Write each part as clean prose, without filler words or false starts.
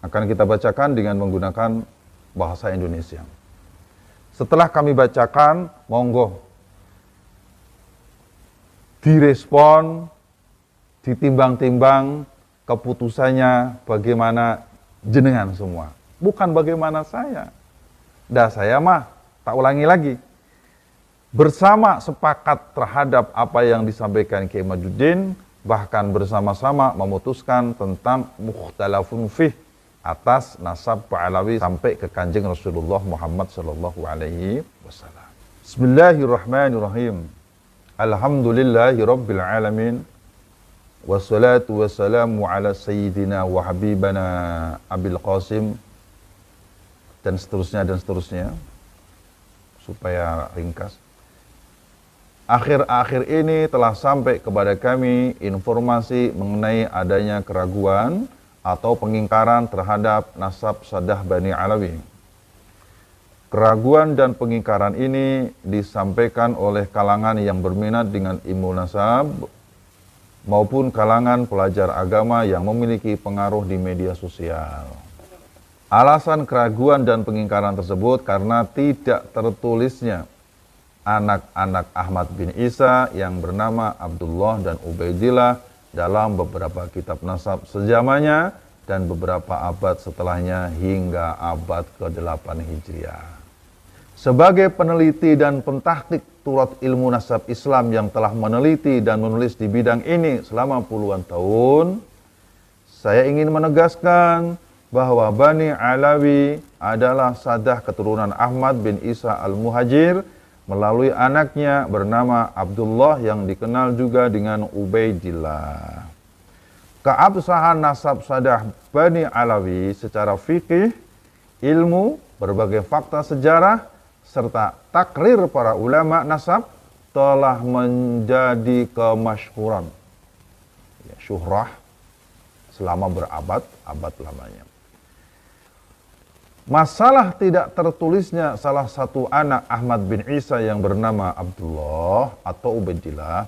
Akan kita bacakan dengan menggunakan bahasa Indonesia. Setelah kami bacakan, monggo direspon, ditimbang-timbang keputusannya bagaimana jenengan semua. Bukan bagaimana saya. Dah saya mah, tak ulangi lagi. Bersama sepakat terhadap apa yang disampaikan Kiai Majuddin, bahkan bersama-sama memutuskan tentang mukhtalafun fih atas nasab Ba'alawi sampai ke Kanjeng Rasulullah Muhammad sallallahu alaihi wasallam. Bismillahirrahmanirrahim. Alhamdulillahi rabbil alamin. Wassalatu wassalamu ala sayyidina wa habibana Abil Qasim, dan seterusnya supaya ringkas. Akhir-akhir ini telah sampai kepada kami informasi mengenai adanya keraguan atau pengingkaran terhadap nasab Sadah Bani Alawi. Keraguan dan pengingkaran ini disampaikan oleh kalangan yang berminat dengan ilmu nasab maupun kalangan pelajar agama yang memiliki pengaruh di media sosial. Alasan keraguan dan pengingkaran tersebut karena tidak tertulisnya anak-anak Ahmad bin Isa yang bernama Abdullah dan Ubaidillah dalam beberapa kitab nasab sejamannya dan beberapa abad setelahnya hingga abad ke-8 Hijriah. Sebagai peneliti dan pentahqiq turat ilmu nasab Islam yang telah meneliti dan menulis di bidang ini selama puluhan tahun, saya ingin menegaskan bahwa Bani Alawi adalah sadah keturunan Ahmad bin Isa al-Muhajir melalui anaknya bernama Abdullah yang dikenal juga dengan Ubaidillah. Keabsahan nasab sadah Bani Alawi secara fikih, ilmu, berbagai fakta sejarah, serta takrir para ulama nasab telah menjadi kemasyhuran, syuhrah selama berabad-abad lamanya. Masalah tidak tertulisnya salah satu anak Ahmad bin Isa yang bernama Abdullah atau Ubaidillah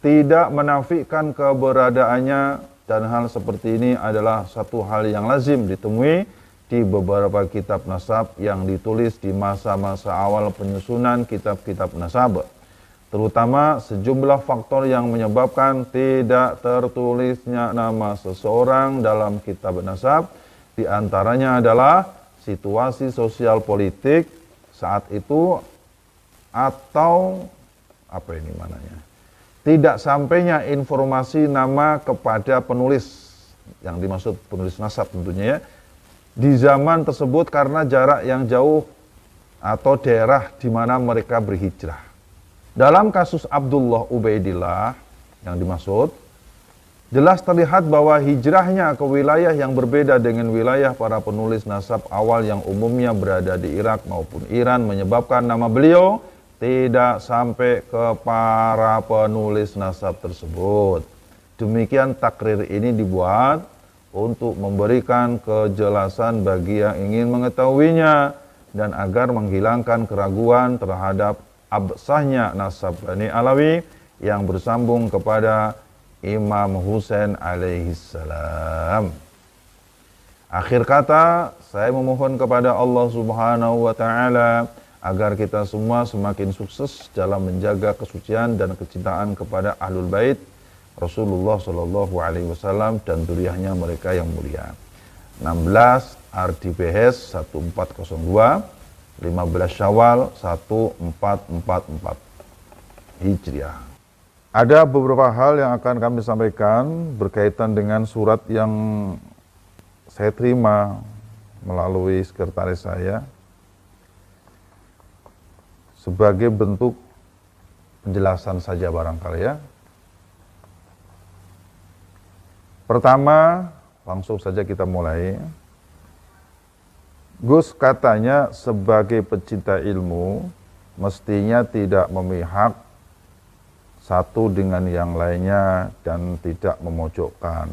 tidak menafikan keberadaannya, dan hal seperti ini adalah satu hal yang lazim ditemui di beberapa kitab nasab yang ditulis di masa-masa awal penyusunan kitab-kitab nasab, terutama sejumlah faktor yang menyebabkan tidak tertulisnya nama seseorang dalam kitab nasab. Di antaranya adalah situasi sosial politik saat itu, atau tidak sampainya informasi nama kepada penulis, yang dimaksud penulis nasab tentunya ya, di zaman tersebut karena jarak yang jauh atau daerah di mana mereka berhijrah. Dalam kasus Abdullah Ubaidillah yang dimaksud, jelas terlihat bahwa hijrahnya ke wilayah yang berbeda dengan wilayah para penulis nasab awal yang umumnya berada di Irak maupun Iran menyebabkan nama beliau tidak sampai ke para penulis nasab tersebut. Demikian takrir ini dibuat untuk memberikan kejelasan bagi yang ingin mengetahuinya dan agar menghilangkan keraguan terhadap absahnya nasab Bani Alawi yang bersambung kepada Imam Husain alaihissalam. Akhir kata, saya memohon kepada Allah Subhanahu wa ta'ala agar kita semua semakin sukses dalam menjaga kesucian dan kecintaan kepada Ahlul Bait Rasulullah Shallallahu alaihi wasallam dan dzurriyyahnya mereka yang mulia. 16 RDPS 1402, 15 Syawal 1444 Hijriah. Ada beberapa hal yang akan kami sampaikan berkaitan dengan surat yang saya terima melalui sekretaris saya sebagai bentuk penjelasan saja barangkali ya. Pertama, langsung saja kita mulai. Gus katanya sebagai pecinta ilmu mestinya tidak memihak satu dengan yang lainnya dan tidak memojokkan.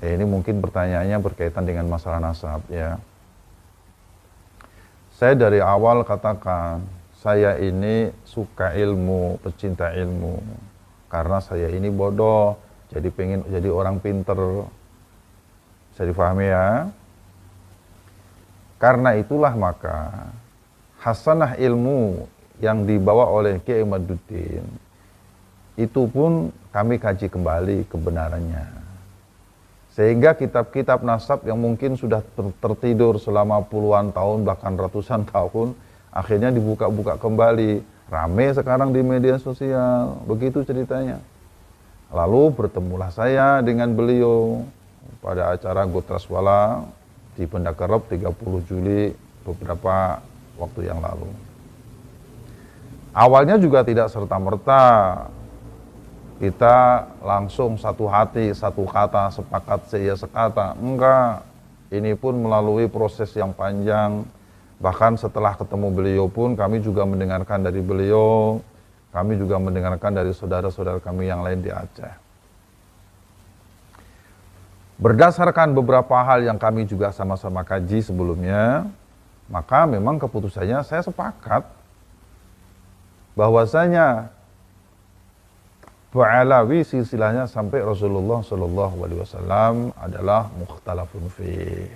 Ini mungkin pertanyaannya berkaitan dengan masalah nasab ya. Saya dari awal katakan, saya ini suka ilmu, pecinta ilmu. Karena saya ini bodoh, jadi pengen jadi orang pinter. Bisa difahami ya. Karena itulah maka hasanah ilmu yang dibawa oleh Kiai Imaduddin itu pun kami kaji kembali kebenarannya. Sehingga kitab-kitab nasab yang mungkin sudah tertidur selama puluhan tahun bahkan ratusan tahun akhirnya dibuka-buka kembali. Rame sekarang di media sosial, begitu ceritanya. Lalu bertemulah saya dengan beliau pada acara Gotraswala di Benda Kerep 30 Juli beberapa waktu yang lalu. Awalnya juga tidak serta-merta kita langsung satu hati, satu kata, sepakat saya sekata. Enggak, ini pun melalui proses yang panjang. Bahkan setelah ketemu beliau pun kami juga mendengarkan dari beliau, kami juga mendengarkan dari saudara-saudara kami yang lain di Aceh. Berdasarkan beberapa hal yang kami juga sama-sama kaji sebelumnya, maka memang keputusannya saya sepakat bahwasanya Ba'alawi silsilahnya sampai Rasulullah SAW adalah mukhtalafun fih.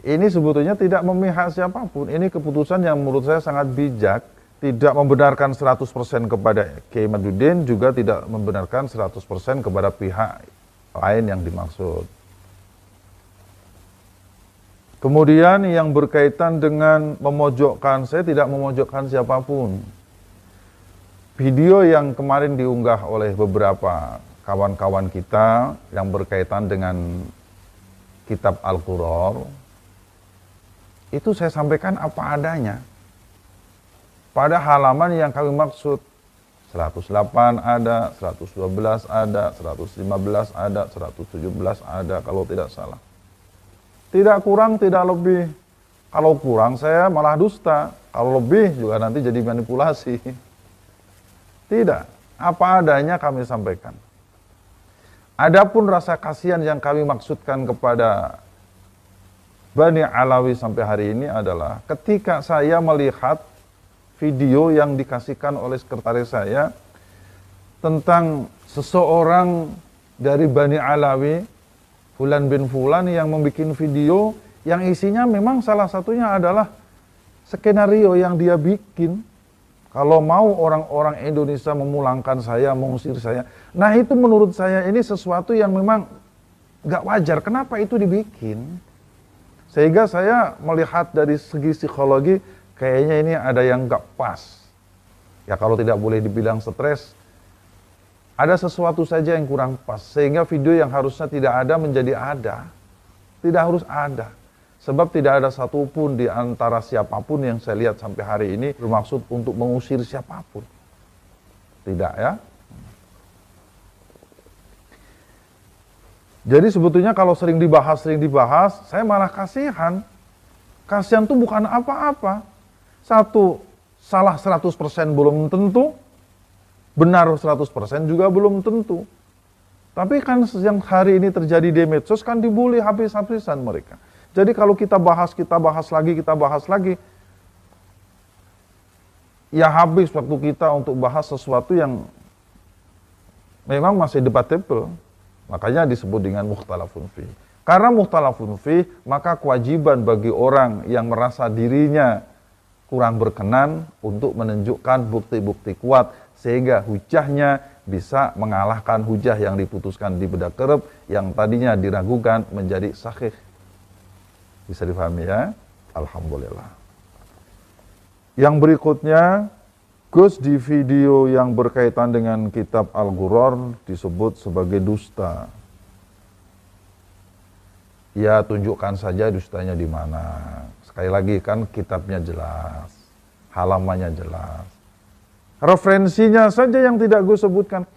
Ini sebetulnya tidak memihak siapapun. Ini keputusan yang menurut saya sangat bijak. Tidak membenarkan 100% kepada Kiai Imaduddin, juga tidak membenarkan 100% kepada pihak lain yang dimaksud. Kemudian yang berkaitan dengan memojokkan, saya tidak memojokkan siapapun. Video yang kemarin diunggah oleh beberapa kawan-kawan kita yang berkaitan dengan kitab Al-Qur'an, itu saya sampaikan apa adanya. Pada halaman yang kami maksud, 108 ada, 112 ada, 115 ada, 117 ada kalau tidak salah. Tidak kurang, tidak lebih. Kalau kurang saya malah dusta. Kalau lebih juga nanti jadi manipulasi. Tidak. Apa adanya kami sampaikan. Adapun rasa kasihan yang kami maksudkan kepada Bani Alawi sampai hari ini adalah ketika saya melihat video yang dikasihkan oleh sekretaris saya tentang seseorang dari Bani Alawi, Fulan bin Fulan, yang membuat video yang isinya memang salah satunya adalah skenario yang dia bikin. Kalau mau orang-orang Indonesia memulangkan saya, mengusir saya. Nah itu menurut saya ini sesuatu yang memang gak wajar. Kenapa itu dibikin? Sehingga saya melihat dari segi psikologi, kayaknya ini ada yang gak pas. Ya kalau tidak boleh dibilang stres, ada sesuatu saja yang kurang pas. Sehingga video yang harusnya tidak ada menjadi ada. Tidak harus ada. Sebab tidak ada satupun di antara siapapun yang saya lihat sampai hari ini bermaksud untuk mengusir siapapun. Tidak ya. Jadi sebetulnya kalau sering dibahas, saya malah kasihan. Kasihan itu bukan apa-apa. Satu, salah 100% belum tentu, benar 100% juga belum tentu. Tapi kan yang hari ini terjadi di medsos kan dibully habis-habisan mereka. Jadi kalau kita bahas lagi, ya habis waktu kita untuk bahas sesuatu yang memang masih debatable. Makanya disebut dengan mukhtalafun fih. Karena mukhtalafun fih, maka kewajiban bagi orang yang merasa dirinya kurang berkenan untuk menunjukkan bukti-bukti kuat sehingga hujahnya bisa mengalahkan hujah yang diputuskan di Benda Kerep yang tadinya diragukan menjadi sahih. Bisa difahami ya? Alhamdulillah. Yang berikutnya, Gus di video yang berkaitan dengan kitab Al-Ghurrar disebut sebagai dusta. Ya tunjukkan saja dustanya di mana. Sekali lagi kan kitabnya jelas, halamannya jelas. Referensinya saja yang tidak Gus sebutkan.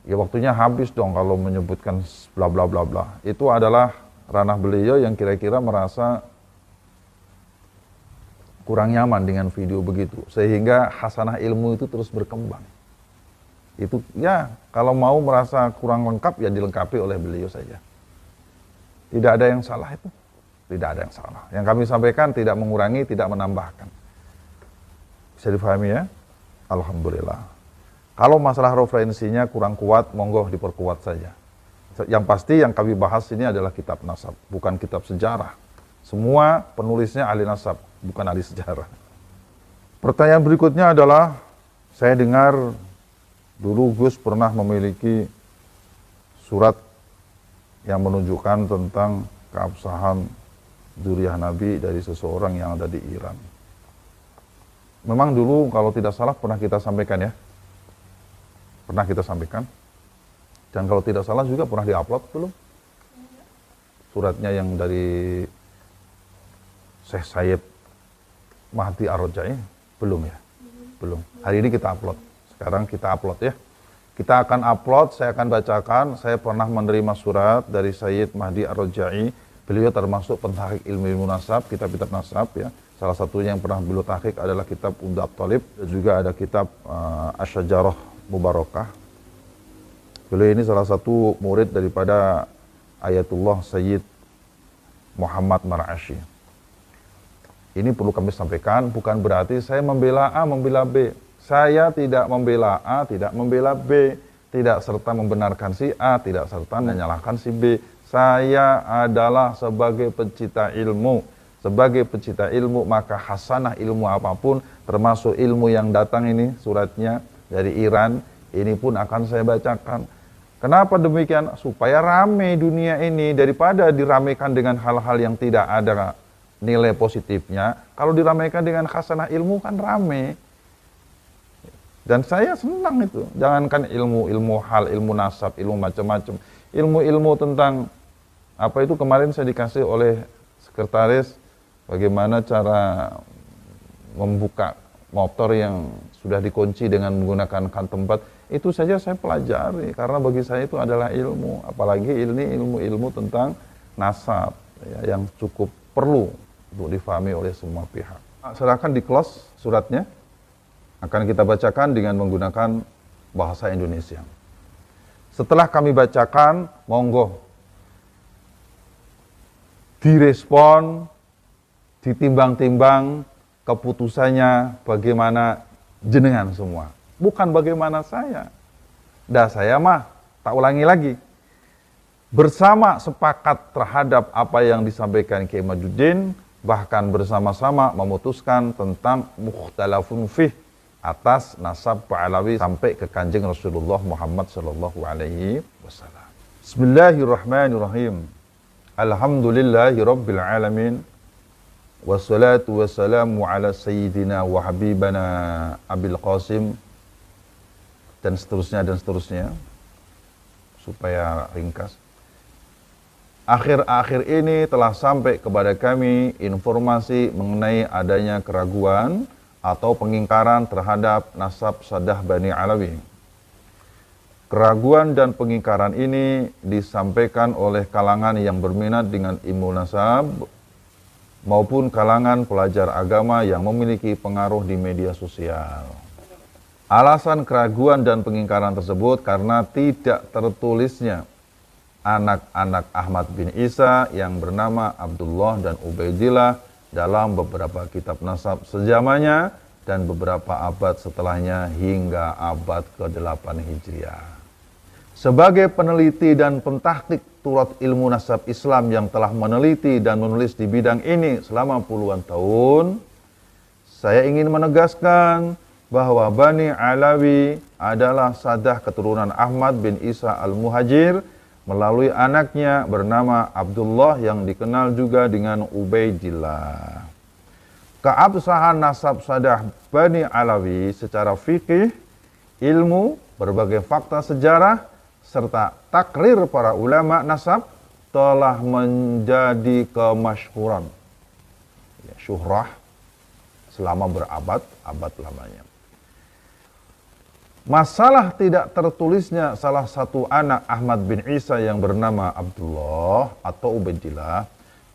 Ya waktunya habis dong kalau menyebutkan bla bla bla bla. Itu adalah ranah beliau yang kira-kira merasa kurang nyaman dengan video begitu. Sehingga hasanah ilmu itu terus berkembang. Itu ya kalau mau merasa kurang lengkap ya dilengkapi oleh beliau saja. Tidak ada yang salah itu. Tidak ada yang salah. Yang kami sampaikan tidak mengurangi, tidak menambahkan. Bisa difahami ya? Alhamdulillah. Kalau masalah referensinya kurang kuat, monggo diperkuat saja. Yang pasti yang kami bahas ini adalah kitab nasab, bukan kitab sejarah. Semua penulisnya ahli nasab, bukan ahli sejarah. Pertanyaan berikutnya adalah, saya dengar dulu Gus pernah memiliki surat yang menunjukkan tentang keabsahan dzurriyyah Nabi dari seseorang yang ada di Iran. Memang dulu kalau tidak salah pernah kita sampaikan ya. Pernah kita sampaikan. Dan kalau tidak salah juga pernah diupload belum? Suratnya yang dari Syekh Sayyid Mahdi Ar-Raja'i belum ya? Belum. Hari ini kita upload. Sekarang kita upload ya. Kita akan upload, saya akan bacakan. Saya pernah menerima surat dari Sayyid Mahdi Ar-Raja'i. Beliau termasuk pentahqiq ilmu nasab, kitab-kitab nasab ya. Salah satunya yang pernah beliau tahqiq adalah kitab Umdah Thalib, dan juga ada kitab Asy-Syajarah Mubarakah. Beliau ini salah satu murid daripada Ayatullah Sayyid Muhammad Mar'ashi. Ini perlu kami sampaikan, bukan berarti saya membela A, membela B. Saya tidak membela A, tidak membela B. Tidak serta membenarkan si A, tidak serta menyalahkan si B. Saya adalah sebagai pencipta ilmu. Sebagai pencipta ilmu, maka hasanah ilmu apapun, termasuk ilmu yang datang ini, suratnya dari Iran, ini pun akan saya bacakan. Kenapa demikian? Supaya rame dunia ini, daripada diramaikan dengan hal-hal yang tidak ada nilai positifnya. Kalau diramaikan dengan hasanah ilmu kan rame. Dan saya senang itu. Jangankan ilmu hal, ilmu nasab, ilmu macam-macam. Ilmu-ilmu tentang apa itu kemarin saya dikasih oleh sekretaris bagaimana cara membuka motor yang sudah dikunci dengan menggunakan tempat. Itu saja saya pelajari karena bagi saya itu adalah ilmu. Apalagi ini ilmu-ilmu tentang nasab ya, yang cukup perlu untuk difahami oleh semua pihak. Silakan di close suratnya, akan kita bacakan dengan menggunakan bahasa Indonesia. Setelah kami bacakan, monggo direspon, ditimbang-timbang keputusannya bagaimana jenengan semua, bukan bagaimana saya. Dah saya mah tak ulangi lagi. Bersama sepakat terhadap apa yang disampaikan Kiai Majuddin, bahkan bersama-sama memutuskan tentang mukhtalafun fih atas nasab Ba'alawi sampai ke Kanjeng Rasulullah Muhammad sallallahu alaihi wasallam. Bismillahirrahmanirrahim. Alhamdulillahi rabbil alamin. Wassalatu wassalamu ala sayyidina wa habibana Abil Qasim, dan seterusnya supaya ringkas. Akhir-akhir ini telah sampai kepada kami informasi mengenai adanya keraguan atau pengingkaran terhadap nasab Saddah Bani Alawi. Keraguan dan pengingkaran ini disampaikan oleh kalangan yang berminat dengan ilmu nasab maupun kalangan pelajar agama yang memiliki pengaruh di media sosial. Alasan keraguan dan pengingkaran tersebut karena tidak tertulisnya anak-anak Ahmad bin Isa yang bernama Abdullah dan Ubaidillah dalam beberapa kitab nasab sejamannya dan beberapa abad setelahnya hingga abad ke-8 Hijriah. Sebagai peneliti dan pentahqiq turat ilmu nasab Islam yang telah meneliti dan menulis di bidang ini selama puluhan tahun, saya ingin menegaskan bahwa Bani Alawi adalah sadah keturunan Ahmad bin Isa al-Muhajir melalui anaknya bernama Abdullah yang dikenal juga dengan Ubaidillah. Keabsahan nasab sadah Bani Alawi secara fikih, ilmu, berbagai fakta sejarah, serta takrir para ulama nasab telah menjadi kemasyhuran, ya, syuhrah selama berabad-abad lamanya. Masalah tidak tertulisnya salah satu anak Ahmad bin Isa yang bernama Abdullah atau Ubaidillah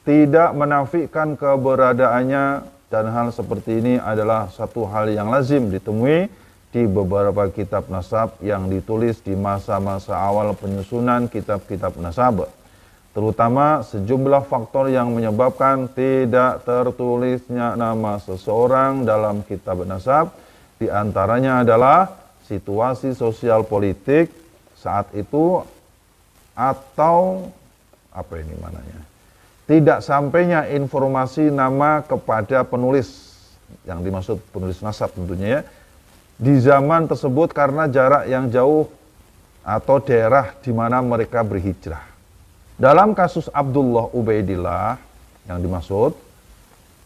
tidak menafikan keberadaannya, dan hal seperti ini adalah satu hal yang lazim ditemui di beberapa kitab nasab yang ditulis di masa-masa awal penyusunan kitab-kitab nasab, terutama sejumlah faktor yang menyebabkan tidak tertulisnya nama seseorang dalam kitab nasab. Di antaranya adalah situasi sosial politik saat itu atau apa ini mananya? Tidak sampainya informasi nama kepada penulis, yang dimaksud penulis nasab tentunya ya, di zaman tersebut karena jarak yang jauh atau daerah di mana mereka berhijrah. Dalam kasus Abdullah Ubaidillah yang dimaksud,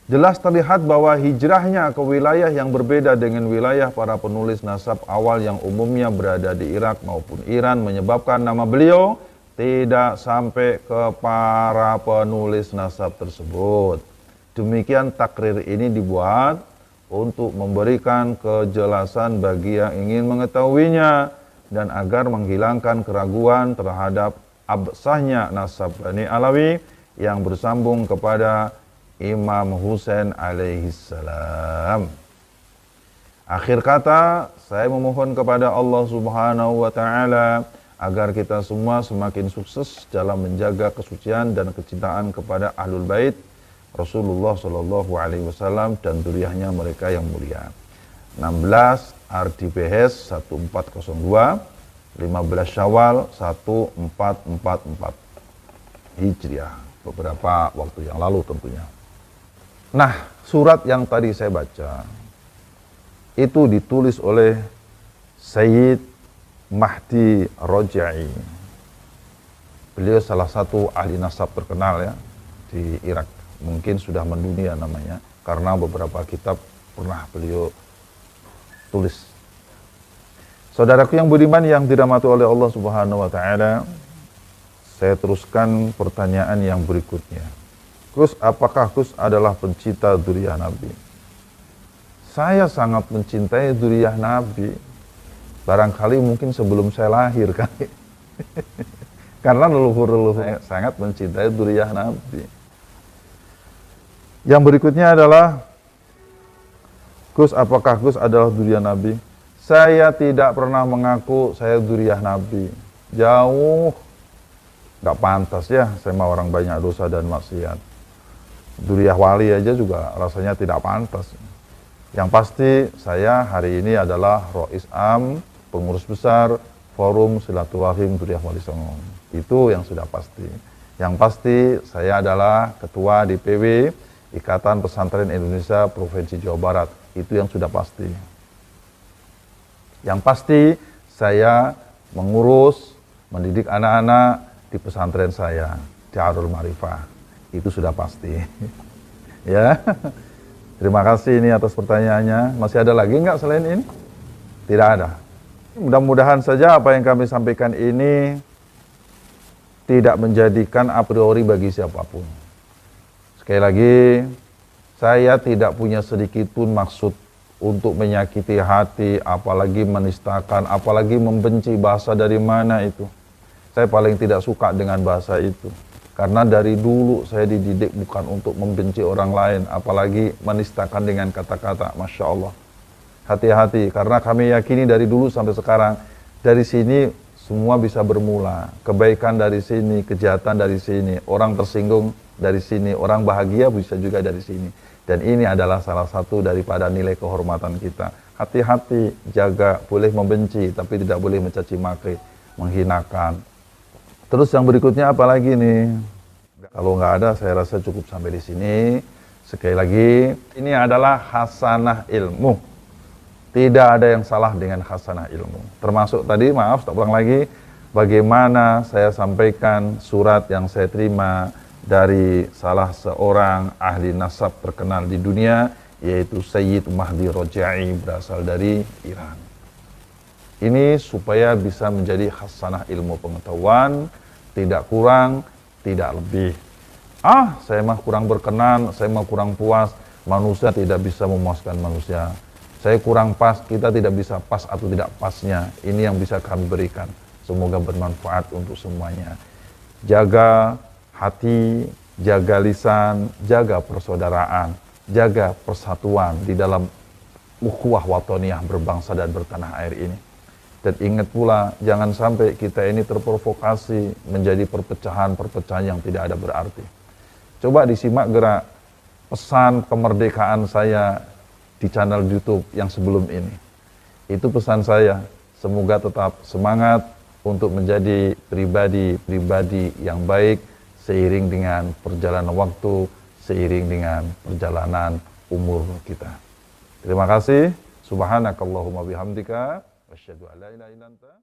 jelas terlihat bahwa hijrahnya ke wilayah yang berbeda dengan wilayah para penulis nasab awal yang umumnya berada di Irak maupun Iran menyebabkan nama beliau tidak sampai ke para penulis nasab tersebut. Demikian takrir ini dibuat untuk memberikan kejelasan bagi yang ingin mengetahuinya dan agar menghilangkan keraguan terhadap absahnya nasab Bani Alawi yang bersambung kepada Imam Husain alaihissalam. Akhir kata, saya memohon kepada Allah Subhanahu wa Ta'ala agar kita semua semakin sukses dalam menjaga kesucian dan kecintaan kepada Ahlul Bait Rasulullah Shallallahu Alaihi Wasallam dan dzurriyyahnya mereka yang mulia. 16 RDPS 1402, 15 Syawal 1444 Hijriah, beberapa waktu yang lalu tentunya. Nah, surat yang tadi saya baca itu ditulis oleh Sayyid Mahdi Roja'i. Beliau salah satu ahli nasab terkenal ya di Irak. Mungkin sudah mendunia namanya karena beberapa kitab pernah beliau tulis. Saudaraku yang budiman yang dirahmati oleh Allah Subhanahu wa Ta'ala, saya teruskan pertanyaan yang berikutnya. Gus, apakah Gus adalah pencinta dzurriyyah Nabi? Saya sangat mencintai dzurriyyah Nabi. Barangkali mungkin sebelum saya lahir kali. Karena leluhur-leluhur saya sangat mencintai dzurriyyah Nabi. Yang berikutnya adalah, Gus, apakah Gus adalah dzurriyyah Nabi? Saya tidak pernah mengaku saya dzurriyyah Nabi. Jauh. Gak pantas ya, saya mah orang banyak dosa dan maksiat. Dzurriyyah wali aja juga rasanya tidak pantas. Yang pasti saya hari ini adalah Rois Am, pengurus besar Forum Silaturahim Dzurriyyah Wali Songo. Itu yang sudah pasti. Yang pasti saya adalah Ketua DPW Ikatan Pesantren Indonesia Provinsi Jawa Barat. Itu yang sudah pasti. Yang pasti saya mengurus, mendidik anak-anak di pesantren saya, Darul Ma'rifah. Itu sudah pasti. Ya. Terima kasih ini atas pertanyaannya. Masih ada lagi nggak selain ini? Tidak ada. Mudah-mudahan saja apa yang kami sampaikan ini tidak menjadikan a priori bagi siapapun. Sekali lagi, saya tidak punya sedikit pun maksud untuk menyakiti hati, apalagi menistakan, apalagi membenci. Bahasa dari mana itu? Saya paling tidak suka dengan bahasa itu. Karena dari dulu saya dididik bukan untuk membenci orang lain, apalagi menistakan dengan kata-kata. Masya Allah. Hati-hati, karena kami yakini dari dulu sampai sekarang, dari sini semua bisa bermula. Kebaikan dari sini, kejahatan dari sini, orang tersinggung dari sini, orang bahagia bisa juga dari sini. Dan ini adalah salah satu daripada nilai kehormatan kita. Hati-hati, jaga, boleh membenci, tapi tidak boleh mencaci maki, menghinakan. Terus yang berikutnya apa lagi nih? Kalau nggak ada, saya rasa cukup sampai di sini. Sekali lagi, ini adalah hasanah ilmu. Tidak ada yang salah dengan hasanah ilmu. Termasuk tadi, maaf, tak ulang lagi, bagaimana saya sampaikan surat yang saya terima dari salah seorang ahli nasab terkenal di dunia, yaitu Sayyid Mahdi Roja'i, berasal dari Iran. Ini supaya bisa menjadi hasanah ilmu pengetahuan, tidak kurang, tidak lebih. Saya mah kurang berkenan, saya mah kurang puas, manusia tidak bisa memuaskan manusia. Saya kurang pas, kita tidak bisa pas atau tidak pasnya. Ini yang bisa kami berikan. Semoga bermanfaat untuk semuanya. Jaga hati, jaga lisan, jaga persaudaraan, jaga persatuan di dalam ukhuwah watoniyah berbangsa dan bertanah air ini. Dan ingat pula, jangan sampai kita ini terprovokasi menjadi perpecahan-perpecahan yang tidak ada berarti. Coba disimak gerak pesan kemerdekaan saya di channel YouTube yang sebelum ini. Itu pesan saya, semoga tetap semangat, untuk menjadi pribadi-pribadi yang baik seiring dengan perjalanan waktu, seiring dengan perjalanan umur kita. Terima kasih. Subhanakallahumma bihamdika, wasyhadu an la ilaha illa anta